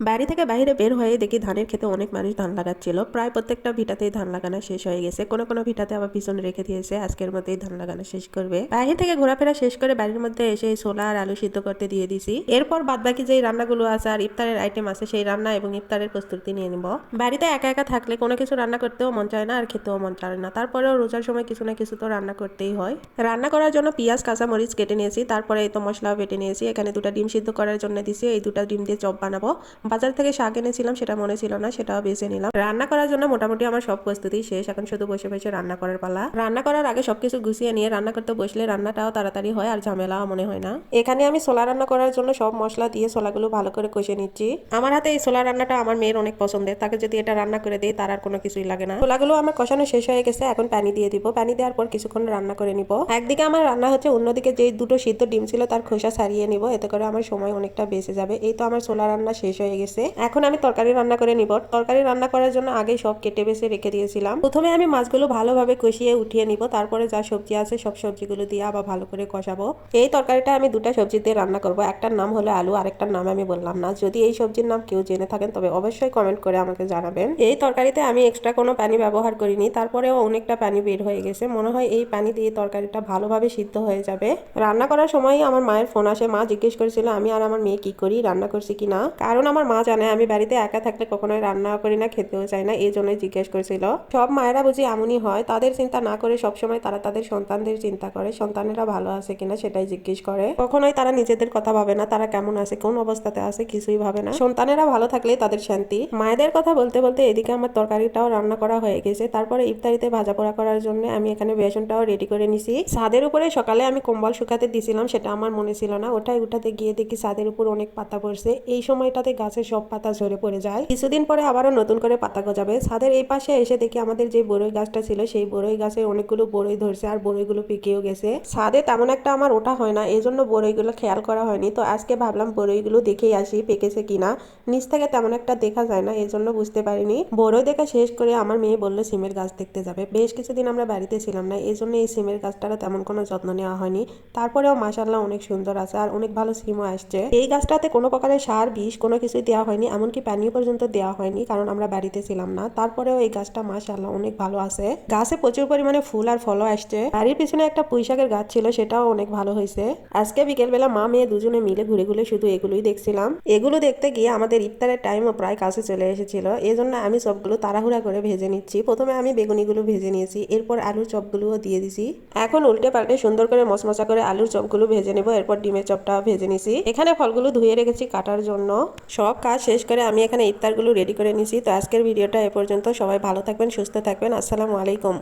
বাড়ি থেকে বাইরে বের হয়ে দেখি ধানের খেতে অনেক মানুষ ধান লাগাচ্ছিল। প্রায় প্রত্যেকটা ভিটাতেই ধান লাগানো শেষ হয়ে গেছে, কোনো কোনো ভিটাতে আবার পিছনে রেখে দিয়েছে, আজকের মধ্যেই ধান লাগানো শেষ করবে। বাইরে থেকে ঘোরাফেরা শেষ করে বাড়ির মধ্যে এসে ছোলা আর আলু সিদ্ধ করতে দিয়ে দিছি। এরপর বাদবাকি যেই রান্নাগুলো আছে আর ইফতারের আইটেম আছে সেই রান্না এবং ইফতারের প্রস্তুতি নিয়ে নিব। বাড়িতে একা একা থাকলে কোনো কিছু রান্না করতেও মন চায় না আর খেতেও মন চায় না, তারপরেও রোজার সময় কিছু না কিছু তো রান্না করতেই হয়। রান্না করার জন্য পেঁয়াজ কাঁচা মরিচ কেটে নিয়েছি, তারপরে এই তো মশলাও বেটে নিয়েছি। এখানে দুটা ডিম সিদ্ধ করার জন্য দিছি, এই দুটা ডিম দিয়ে চপ বানাবো। বাজার থেকে শাক এনেছিলাম, সেটা মনে ছিল না, সেটাও বেছে নিলাম। রান্না করার জন্য মোটামুটি আমার সব প্রস্তুতি শেষ, এখন শুধু বসে বসে রান্না করার পালা। রান্না করার আগে সবকিছু গুছিয়ে নিয়ে রান্না করতে বসলে রান্নাটাও তাড়াতাড়ি হয় আর ঝামেলাও মনে হয় না। এখানে আমি ছোলা রান্না করার জন্য সব মশলা দিয়ে ছোলাগুলো ভালো করে কষে নিচ্ছি। আমার হাতে এই ছোলা রান্নাটা আমার মেয়ের অনেক পছন্দের, তাকে যদি এটা রান্না করে দিই তার আর কোনো কিছুই লাগে না। ছোলাগুলো আমার কষানো শেষ হয়ে গেছে, এখন পানি দিয়ে দিব। পানি দেওয়ার পর কিছুক্ষণ রান্না করে নিব। একদিকে আমার রান্না হচ্ছে, অন্যদিকে যে দুটো সিদ্ধ ডিম ছিল তার খোসা ছাড়িয়ে নিব, এতে করে আমার সময় অনেকটা বেঁচে যাবে। এই তো আমার ছোলা রান্না শেষ হয়ে গেছে, এখন আমি তরকারি রান্না করে নিব। তরকারি রান্না করার জন্য আগে সব কেটে বেছে রেখে দিয়েছিলাম। প্রথমে আমি মাছগুলো ভালোভাবে কষিয়ে উঠিয়ে নিব, তারপরে যা সবজি আছে সব সবজিগুলো দিয়ে আবার ভালো করে কষাবো। এই তরকারিটা আমি দুটা সবজি দিয়ে রান্না করব, একটার নাম হলো আলু, আরেকটার নাম আমি বললাম না। যদি এই সবজির নাম কেউ জেনে থাকেন তবে অবশ্যই কমেন্ট করে আমাকে জানাবেন। এই তরকারিতে আমি এক্সট্রা কোনো পানি ব্যবহার করিনি, তারপরেও অনেকটা পানি বের হয়ে গেছে। মনে হয় এই পানি দিয়ে তরকারিটা ভালোভাবে সিদ্ধ হয়ে যাবে। রান্না করার সময় আমার মায়ের ফোন আসে, মা জিজ্ঞেস করেছিল আমি আর আমার মেয়ে কি করি, রান্না করছি কিনা। কারণ আমার মা জানে আমি বাড়িতে একা থাকলে কখনোই রান্না করি না, খেতেও চাই না, এই জন্যই জিজ্ঞেস করেছিল। সব মায়েরা বুঝি এমনই হয়, তাদের চিন্তা না করে সবসময় তারা তাদের সন্তানদের চিন্তা করে, সন্তানেরা ভালো আছে কিনা সেটাই জিজ্ঞেস করে। কখনোই তারা নিজেদের কথা ভাবে না, তারা কেমন আছে কোন অবস্থাতে আছে কিছুই ভাবে না। সন্তানেরা ভালো থাকলেই তাদের শান্তি। মায়েদের কথা বলতে বলতে এদিকে আমার তরকারিটাও রান্না করা হয়ে গেছে। তারপরে ইফতারিতে ভাজা পোড়া করার জন্য আমি এখানে বেসনটাও রেডি করে নিছি। ছাদের উপরে সকালে আমি কম্বল শুকাতে দিছিলাম, সেটা আমার মনে ছিল না। উঠাতে গিয়ে দেখি ছাদের উপর অনেক পাতা পড়ছে। এই সময়টাতে গাছের সব পাতা ঝরে পড়ে যায়, কিছুদিন পরে আবারও নতুন করে পাতা গজাবে। ছাদের এই পাশে এসে দেখি আমাদের যে বড়ই গাছটা ছিল সেই বড়ই গাছে অনেকগুলো বড়ই ধরছে আর বড়ইগুলো পেকেও গেছে। ছাদে তেমন একটা আমার ওঠা হয় না, এই জন্য বড়ইগুলো খেয়াল করা হয়নি। তো আজকে ভাবলাম বড়ইগুলো দেখেই আসি পেকেছে কিনা। নিচ থেকে তেমন একটা দেখা যায় না, এই জন্য বুঝতে পারিনি। বড়ই দেখা শেষ করে আমার মেয়ে বললো সিমের গাছ দেখতে যাবে। বেশ কিছুদিন আমরা বাড়িতে ছিলাম না, এই জন্য এই সিমের গাছটারও তেমন কোনো যত্ন নেওয়া হয়নি। তারপরেও মাশাআল্লাহ অনেক সুন্দর আছে আর অনেক ভালো সিমও আসছে। এই গাছটাতে কোনো প্রকারের সার বিষ কোনো কিছুই দেওয়া হয়নি, এমনকি পানিও পর্যন্ত দেওয়া হয়নি, কারণ আমরা বাড়িতে ছিলাম না। তারপরেও এই গাছটা মাশাআল্লাহ অনেক ভালো আছে। গাছে প্রচুর পরিমাণে ফুল আর ফলও আসছে। বাড়ির পিছনে একটা পুঁইশাকের গাছ ছিল, সেটাও অনেক ভালো হয়েছে। আজকে বিকেলবেলা মা মেয়ে দুজনে মিলে ঘুরে ঘুরে শুধু এগুলোই দেখছিলাম। এগুলো দেখতে গিয়ে আমাদের ইফতারের টাইমও প্রায় কাছে চলে এসেছিল, এই জন্য আমি সবগুলো তাড়াহুড়া করে ভেজে নিচ্ছি। প্রথমে আমি বেগুনিগুলো ভেজে নিয়েছি, এরপর আলুর চপগুলোও দিয়ে দিছি। এখন উল্টে পাল্টে সুন্দর করে মচমচা করে আলুর চপগুলো ভেজে নেব, এরপর ডিমের চপটাও ভেজে নিছি। এখানে ফলগুলো ধুয়ে রেখেছি কাটার জন্য। সব কাজ শেষ করে আমি এখানে ইফতারগুলো রেডি করে নিছি। তো আজকের ভিডিওটা এ পর্যন্ত। সবাই ভালো থাকবেন, সুস্থ থাকবেন। আসসালামু আলাইকুম।